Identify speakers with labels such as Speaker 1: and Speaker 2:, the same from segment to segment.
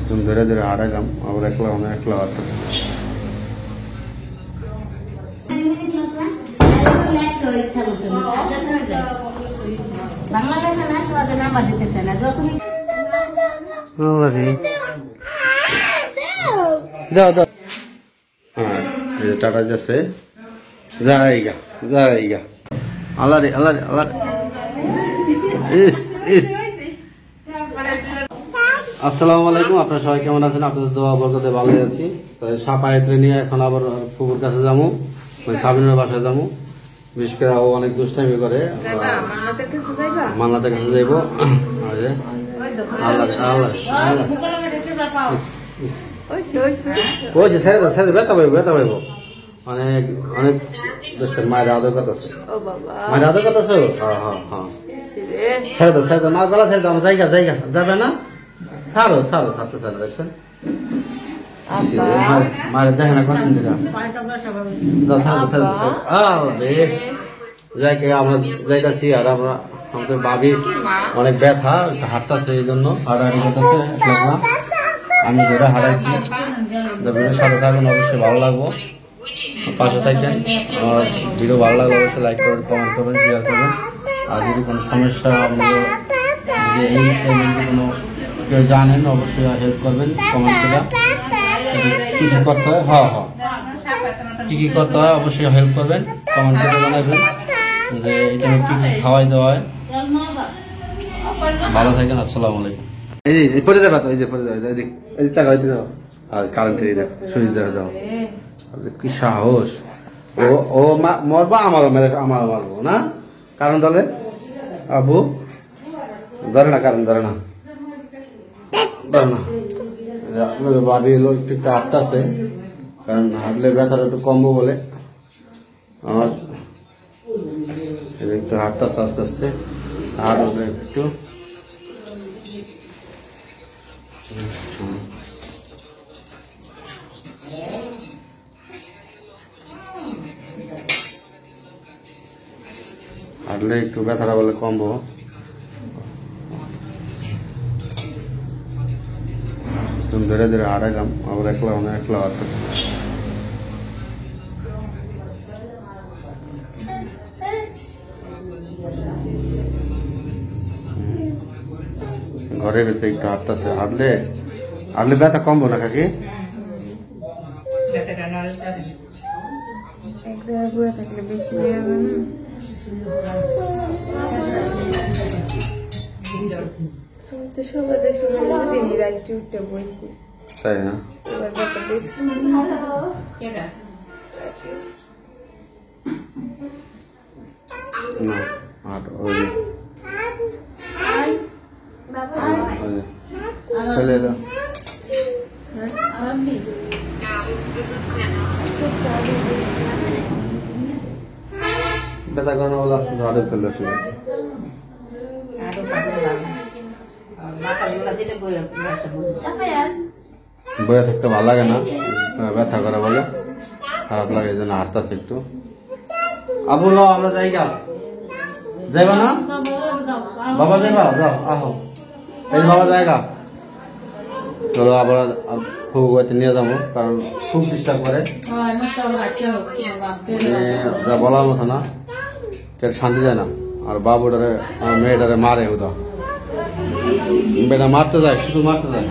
Speaker 1: তুমি ধরে ধরে হারাইলাম আবার একলা একলা আসতেছে যাও যাও হ্যাঁ টাটা যাচ্ছে জায়গা জায়গা আল্লাহ রে আল্লাহ রে আল্লাহ আসসালামু আলাইকুম আপনারা সবাই কেমন আছেন আপনাদের দোয়া বরকতে ভালো আছি সাপায়েত্রে নিয়ে এখন আবার ফুপুর কাছে যাবো সাবিনের বাসায় যাবো বিশেষ করে ও অনেক দুষ্টামি করে মান্নাতের কাছে যাইব ছেড়ে দাও ছেড়ে ব্যথা পাইব ব্যথা পাইব অনেক অনেক দুষ্টামি মায়ের আদর করতেছে মায়ের আদর করতেছে হ্যাঁ হ্যাঁ হ্যাঁ ছেড়ে দাও মার গলা ছেড়ে দাও আমার জায়গা জায়গা যাবে না ছাড়ো ছাড়ো ছাড়তে ছাড়ো দেখছেন মায়ের দেখে না কখন দিলাম যাইকে আমরা যাইতেছি আর আমরা আমাদের বাবির অনেক ব্যথা হাঁটতেছে এই জন্য হাঁটাহাঁটি করতেছে আমি যেটা হারাইছি সাথে থাকবেন অবশ্যই ভালো লাগবো পাশে থাকবেন আমার ভিডিও ভালো লাগলে অবশ্যই লাইক করবেন কমেন্ট করবেন শেয়ার করবেন আর যদি কোনো সমস্যা আপনাদের যদি এই পেমেন্টে কোনো কেউ জানেন অবশ্যই হেল্প করবেন কমেন্ট করে কি কি করতে হয় হ্যাঁ হ্যাঁ কি কি করতে হয় অবশ্যই হেল্প করবেন কমেন্ট করে জানাবেন যে এটা কি কি খাওয়াই দেওয়া হয় ভালো থাকেন আসসালামু আলাইকুম এই পড়ে যাবে তো এই যে পড়ে যাবে এই টাকা হইতে দাও আর কারেন্টের দেখ সুইচ দেওয়া দাও কি সাহস ও মরবো আমারও মারবো না কারণ দলে আবু ধরে না কারণ ধরে না আপনাদের বাড়ি এলো একটু হাঁটতেছে কারণ হাঁটলে ব্যথাটা একটু কমবো বলে আমার একটু হাঁটতেছে আস্তে আস্তে আর একটু হাঁটলে একটু ব্যথাটা বলে কমবো তুমি ধরে ধরে হারাইলাম আবার একলা একলা আসতেছে ঘরের ভিতরে একটু হাঁটতেছে হাঁটলে ব্যথা কমবো না কাকি তাই না ছেলেরা ব্যথা করানো বলে আসলে আরো চলে আসলে বইয়া থাকতে ভালো লাগে না ব্যথা করে বলে খারাপ লাগে এই জন্য হাঁটতেছে একটু আবু লো আমরা যাইগা যাইবা না বাবা যাইবা যাও আহো এই বাবা জায়গা চলো আবার ফুবুকে নিয়ে যাবো কারণ খুব ডিস্টার্ব করে বলার মতো না কেউ শান্তি দেয় না আর বাবুটারে মেয়েটারে মারে ওটা বেটা মারতে যায় শুধু মারতে যায়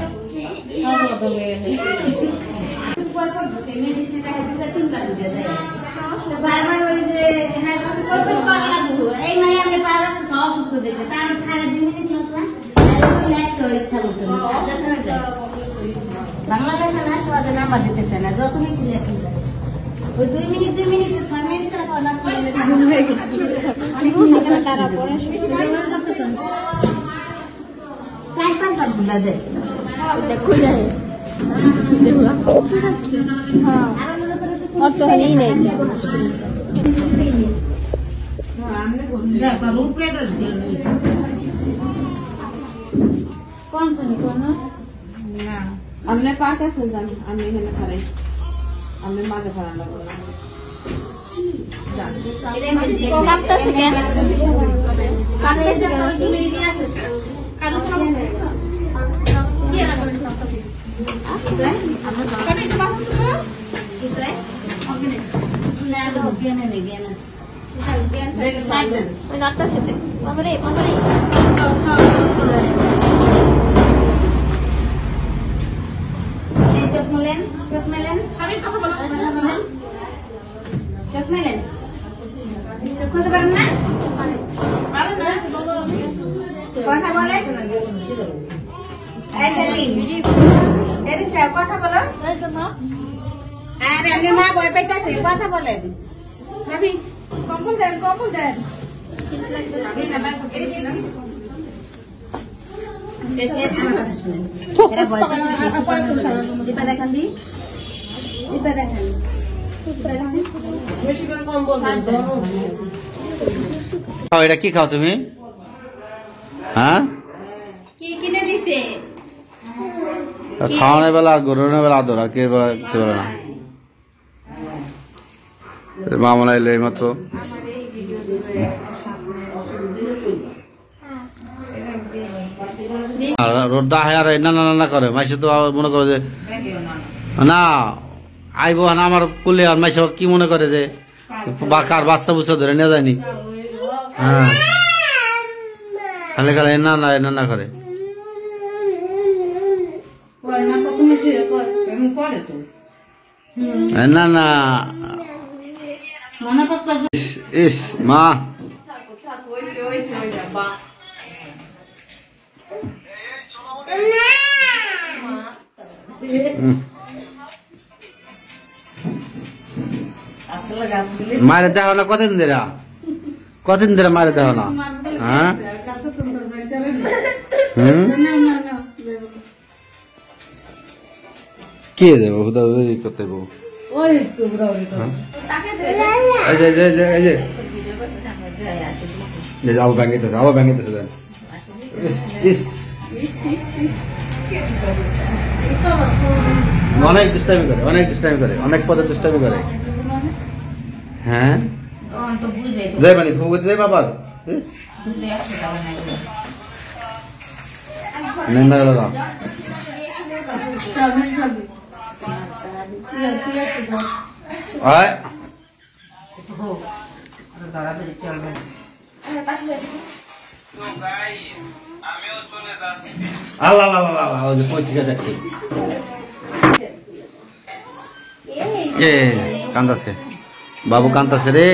Speaker 2: বাংলাদেশে না সবাই নাম্বার দিতেছে না যত বেশি লেখা ওই 2 মিনিট 6 মিনিট করে পাওয়া তারা পরে 4-5 বার ভুলা যায় খুলে অর্থ নেই নেই कौन सा नहीं कौन ना हमने कहा कैसे जाने हमने इन्हें खराई हमने माथे खराब लगा
Speaker 3: চোখ মেলেন চোখ মেলেন চোখ মেলেন চোখ খুলতে পারেন না কথা বলে কথা বলো আর আপনি মা ভয় পাইতেছে কথা বলেন কম্বল দেন দেখান দি দেখান
Speaker 1: এটা কি খাও তুমি? হ্যাঁ,
Speaker 3: কি কিনে দিছে
Speaker 1: খাওয়ানোর বেলা আর গরমের বেলা আদর, আর কে বেলা কিছু বেলা না। মা মনে এলো এই মাত্র। রোডটা হয় আর না না না করে মাইসে তো মনে করে যে না আইব না আমার কুলে, আর মাইসে কি মনে করে যে কার বাচ্চা বুচ্চা ধরে নিয়ে যায়নি। হ্যাঁ, খালি খালি না না না না করে। না না ইস মা মারে দেখো না কতদিন ধরে মারে দেখো না। হ্যাঁ কে দেবো করতে দেবো? আবার ব্যাঙ্গিতেছে অনেক দুষ্টামি করে অনেক পদে দুষ্টামি করে। হ্যাঁ যাই মানে ভূগতে যাই বাবার নেমে গেল না। আল্লাহ পত্রিকা দেখছি কান্দাছে বাবু, কান্দাছে রে।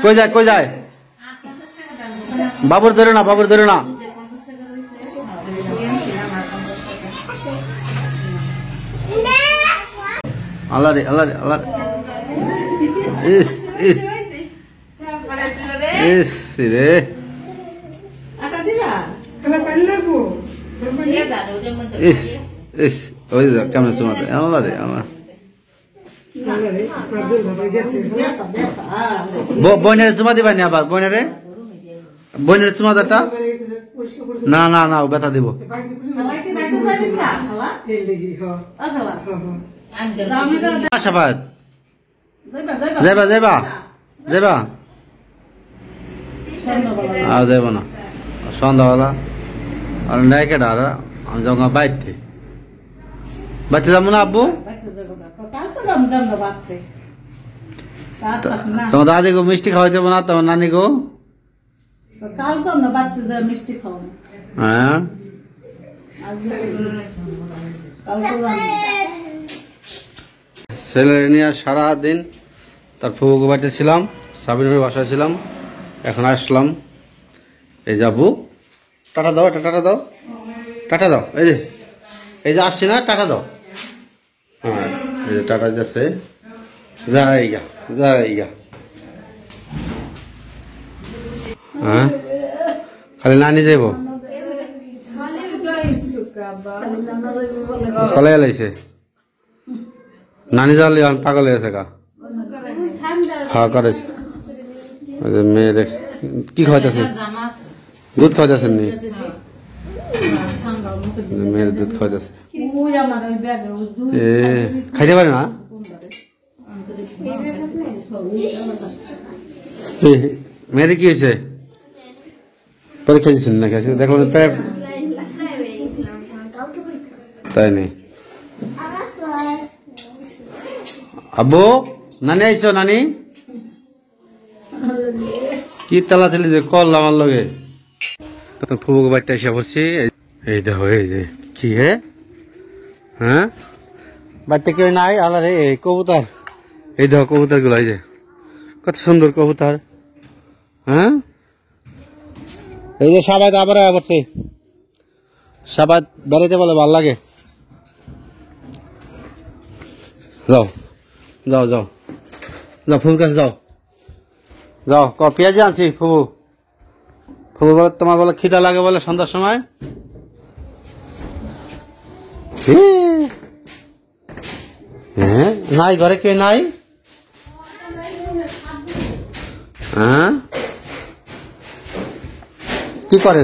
Speaker 1: কই যায় বাবুর ধরে না আল্লাহ রে ইস রে ওই কেমন তোমার আল্লাহ রে আল্লাহ। বোনের চুমা দিবা নি আবার? বোনের চুমা দাটা না না না ব্যথা দিব। যাইবা আর দেব না সন্ধ্যাবেলা আর নেকেট আর আমি যখন বাইতে যাবো না আব্বু। তোমার দাদি গো মিষ্টি খাওয়াই দেবো না? তোমার নানি গো হ্যাঁ ছেলে নিয়ে সারাদিন তার ফুবুকে বাড়িতে ছিলাম, সাবিনের বাসায় ছিলাম, এখন আসলাম। এই যাবো টাটা দাও এই যে আসছি না, টাটা দাও। হ্যাঁ এই যে টাটা যাচ্ছে, যাইগা হ্যাঁ খালি নানি যাইব কলে এলাইছে নানি যাওয়ালে পাগল হয়েছে গা খাওয়া করেছে। মেয়ের কি খাওয়াইতেছেন? দুধ খাওয়াইতেছেন নি? মেয়ের দুধ খাওয়াইতেছে। খাইতে পারে না? মেয়ের কি হয়েছে? পরীক্ষা দিচ্ছেন নাকি আজকে? দেখো তাই নেই। আব্বু নানি আইছো? নানি কি তালা তালি যে কল আমার লগে ফুবুক বাড়িতে এসে পড়ছি। এই দেখো এই যে কি হ্যাঁ বাড়িতে কেউ নাই আলারে এই কবুতর। এই দেখো কবুতর গুলো, এই যে কত সুন্দর কবুতর। হ্যাঁ এই যে সবাই আবার পড়ছে, সবাই বেড়াইতে বলে ভাল লাগে। যাও যাও যাও যাও ফুবুর কাছে যাও যাও। পেঁয়াজি আনছি ফুবু। ফুবু বলে তোমার বলে খিদা লাগে বলে সন্ধ্যার সময়। হ্যাঁ নাই ঘরে কে নাই? হ্যাঁ কি করে?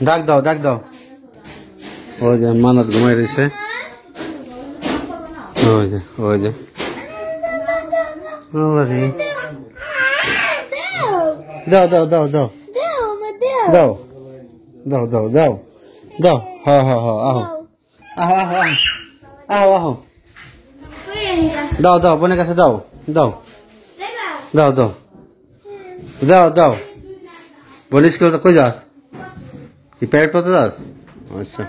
Speaker 1: ডাক দাও ডাক দাও। ওই যে মানত ঘুমাই রয়েছে। ওই যে ওই যে দাও দাও দাও দাও দাও দাও দাও দাও দাও। হ্যাঁ হ্যাঁ হ্যাঁ আহো আহো আহো আহো আহো দাও দাও বোনের কাছে দাও দাও দাও দাও দাও দাও। বোন স্কুল কই যাস? কি প্যারেড পড়তে যাস? আচ্ছা